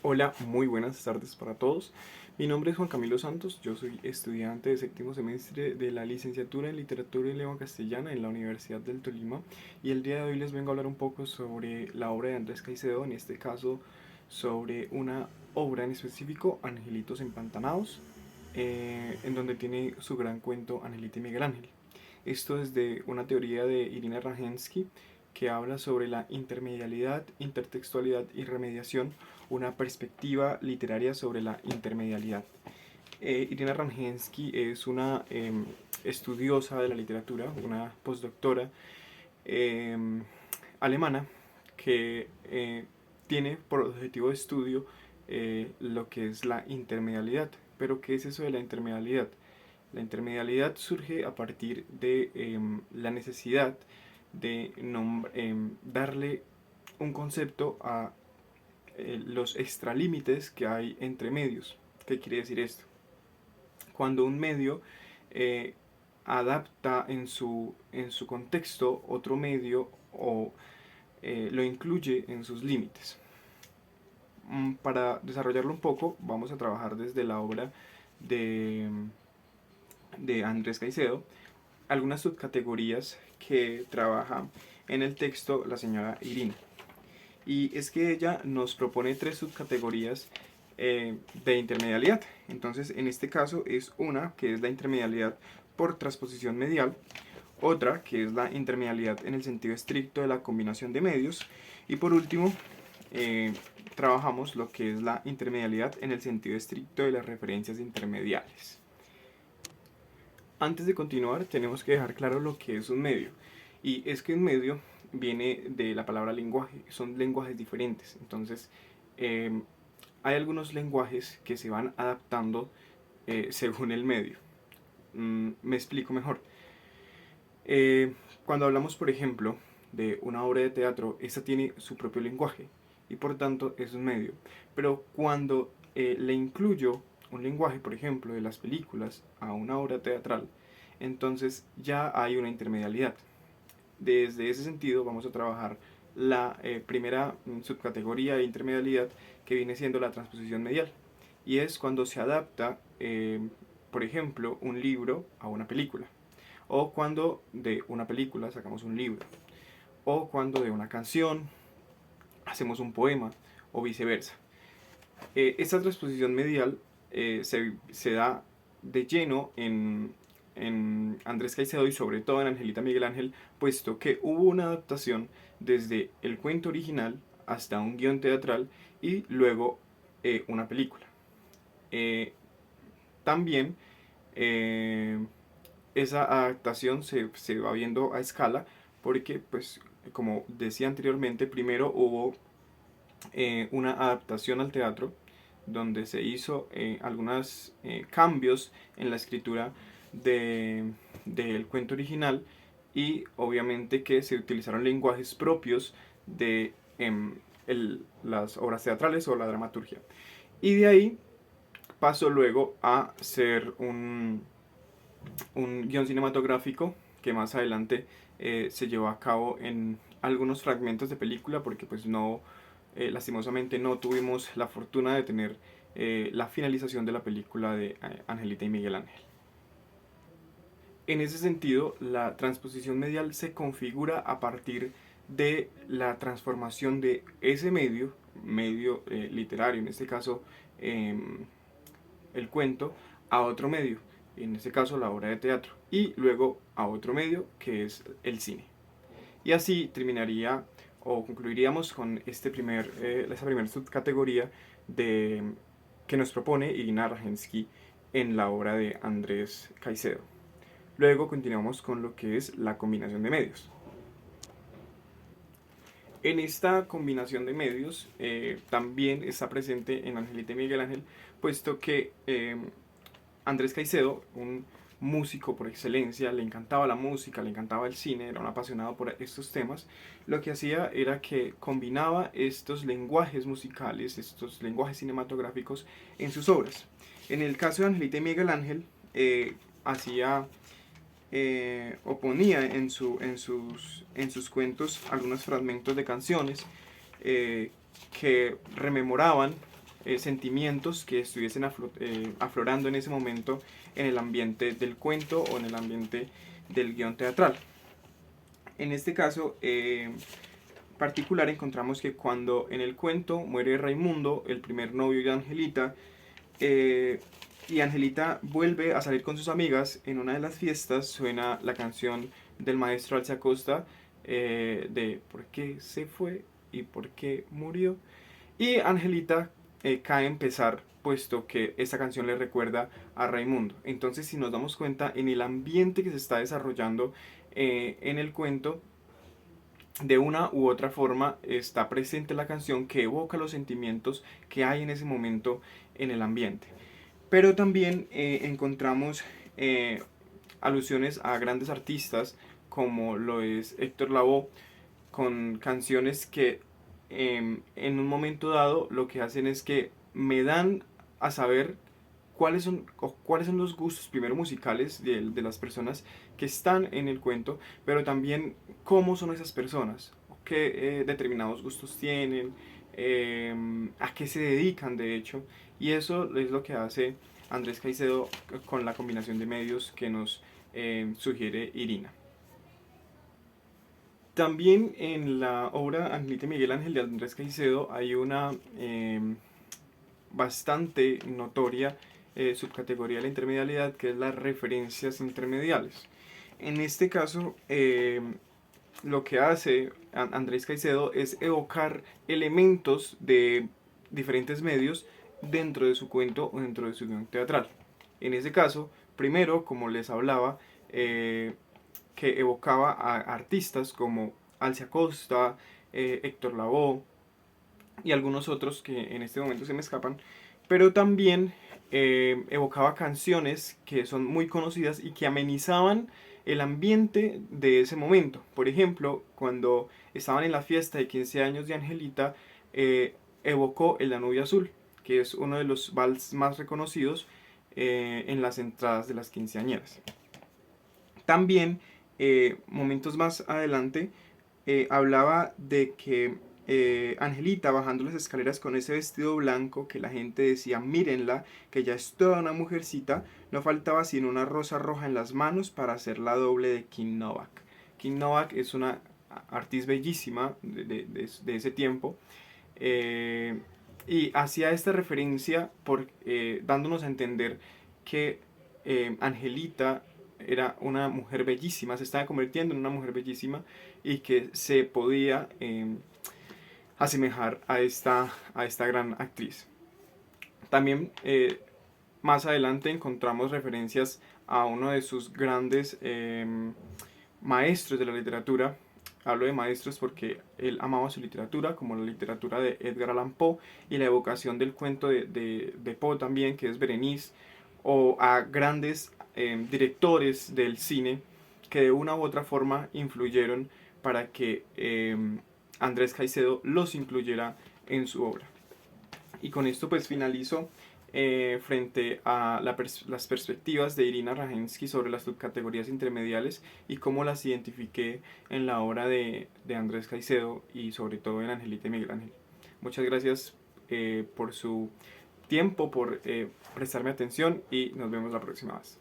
Hola, muy buenas tardes para todos. Mi nombre es Juan Camilo Santos, yo soy estudiante de séptimo semestre de la licenciatura en Literatura y Lengua Castellana en la Universidad del Tolima y el día de hoy les vengo a hablar un poco sobre la obra de Andrés Caicedo, en este caso sobre una obra en específico, Angelitos Empantanados, en donde tiene su gran cuento Angelita y Miguel Ángel. Esto es de una teoría de Irina Rajensky que habla sobre la intermedialidad, intertextualidad y remediación, una perspectiva literaria sobre la intermedialidad. Irina Rajensky es una estudiosa de la literatura, una postdoctora eh, alemana que tiene por objetivo de estudio lo que es la intermedialidad. Pero ¿qué es eso de la intermedialidad? La intermedialidad surge a partir de la necesidad de darle un concepto a los extralímites que hay entre medios. ¿Qué quiere decir esto? Cuando un medio eh, adapta en su contexto otro medio o lo incluye en sus límites. Para desarrollarlo un poco, vamos a trabajar desde la obra de, de Andrés Caicedo, algunas subcategorías que trabaja en el texto la señora Irina. Y es que ella nos propone tres subcategorías de intermedialidad. Entonces, en este caso es una que es la intermedialidad por transposición medial, otra que es la intermedialidad en el sentido estricto de la combinación de medios y por último eh, trabajamos lo que es la intermedialidad en el sentido estricto de las referencias intermediales. Antes de continuar tenemos que dejar claro lo que es un medio, y es que un medio viene de la palabra lenguaje, son lenguajes diferentes. Entonces eh, hay algunos lenguajes que se van adaptando según el medio. Me explico mejor. Eh, Cuando hablamos, por ejemplo, de una obra de teatro, esta tiene su propio lenguaje y por tanto es un medio. Pero cuando le incluyo un lenguaje, por ejemplo, de las películas a una obra teatral, entonces ya hay una intermedialidad. Desde ese sentido vamos a trabajar la primera subcategoría de intermedialidad, que viene siendo la transposición medial, y es cuando se adapta, por ejemplo, un libro a una película, o cuando de una película sacamos un libro, o cuando de una canción hacemos un poema, o viceversa. Esta transposición medial se da de lleno en Andrés Caicedo y sobre todo en Angelita Miguel Ángel, puesto que hubo una adaptación desde el cuento original hasta un guión teatral y luego una película. Eh, También eh, esa adaptación se va viendo a escala porque, pues, como decía anteriormente, primero hubo una adaptación al teatro donde se hizo algunos cambios en la escritura del cuento original y obviamente que se utilizaron lenguajes propios de las obras teatrales o la dramaturgia. Y de ahí pasó luego a ser un guión cinematográfico que más adelante se llevó a cabo en algunos fragmentos de película porque pues no, lastimosamente no tuvimos la fortuna de tener la finalización de la película de Angelita y Miguel Ángel. En ese sentido, la transposición medial se configura a partir de la transformación de ese medio literario, en este caso el cuento, a otro medio, en este caso la obra de teatro, y luego a otro medio que es el cine. Y así terminaría o concluiríamos con esta primera subcategoría que nos propone Irina Rajensky en la obra de Andrés Caicedo. Luego continuamos con lo que es la combinación de medios. En esta combinación de medios también está presente en Angelita y Miguel Ángel, puesto que Andrés Caicedo, un músico por excelencia, le encantaba la música, le encantaba el cine, era un apasionado por estos temas, lo que hacía era que combinaba estos lenguajes musicales, estos lenguajes cinematográficos en sus obras. En el caso de Angelita y Miguel Ángel, hacía o ponía en sus cuentos algunos fragmentos de canciones que rememoraban sentimientos que estuviesen aflorando en ese momento en el ambiente del cuento o en el ambiente del guión teatral. En este caso particular encontramos que cuando en el cuento muere Raimundo, el primer novio de Angelita, y Angelita vuelve a salir con sus amigas, en una de las fiestas suena la canción del maestro Alce Acosta, de ¿por qué se fue y por qué murió? Y Angelita cae en pesar, puesto que esta canción le recuerda a Raimundo. Entonces, si nos damos cuenta, en el ambiente que se está desarrollando en el cuento, de una u otra forma está presente la canción que evoca los sentimientos que hay en ese momento en el ambiente. Pero también encontramos alusiones a grandes artistas como lo es Héctor Lavoe, con canciones que en un momento dado lo que hacen es que me dan a saber cuáles son los gustos primero musicales de las personas que están en el cuento, pero también cómo son esas personas, qué determinados gustos tienen, a qué se dedican de hecho, y eso es lo que hace Andrés Caicedo con la combinación de medios que nos sugiere Irina. También en la obra Angelita y Miguel Ángel de Andrés Caicedo hay una bastante notoria subcategoría de la intermedialidad, que es las referencias intermediales. En este caso, lo que hace Andrés Caicedo es evocar elementos de diferentes medios dentro de su cuento o dentro de su guión teatral. En ese caso, primero, como les hablaba, que evocaba a artistas como Alce Acosta, Héctor Lavoe y algunos otros que en este momento se me escapan, pero también evocaba canciones que son muy conocidas y que amenizaban el ambiente de ese momento. Por ejemplo, cuando estaban en la fiesta de 15 años de Angelita, evocó El Danubio Azul, que es uno de los vals más reconocidos en las entradas de las quinceañeras. También, momentos más adelante, hablaba de que Angelita bajando las escaleras con ese vestido blanco que la gente decía, mírenla, que ya es toda una mujercita, no faltaba sino una rosa roja en las manos para hacer la doble de Kim Novak. Kim Novak es una artista bellísima de ese tiempo, y hacía esta referencia dándonos a entender que Angelita era una mujer bellísima, se estaba convirtiendo en una mujer bellísima y que se podía asemejar a esta gran actriz. También más adelante encontramos referencias a uno de sus grandes maestros de la literatura. Hablo de maestros porque él amaba su literatura, como la literatura de Edgar Allan Poe y la evocación del cuento de Poe también, que es Berenice, o a grandes directores del cine que de una u otra forma influyeron para que Andrés Caicedo los incluyera en su obra. Y con esto pues finalizo frente a las perspectivas de Irina Rajensky sobre las subcategorías intermediales y cómo las identifiqué en la obra de Andrés Caicedo y sobre todo en Angelita y Miguel Ángel. Muchas gracias por su tiempo, por prestarme atención y nos vemos la próxima vez.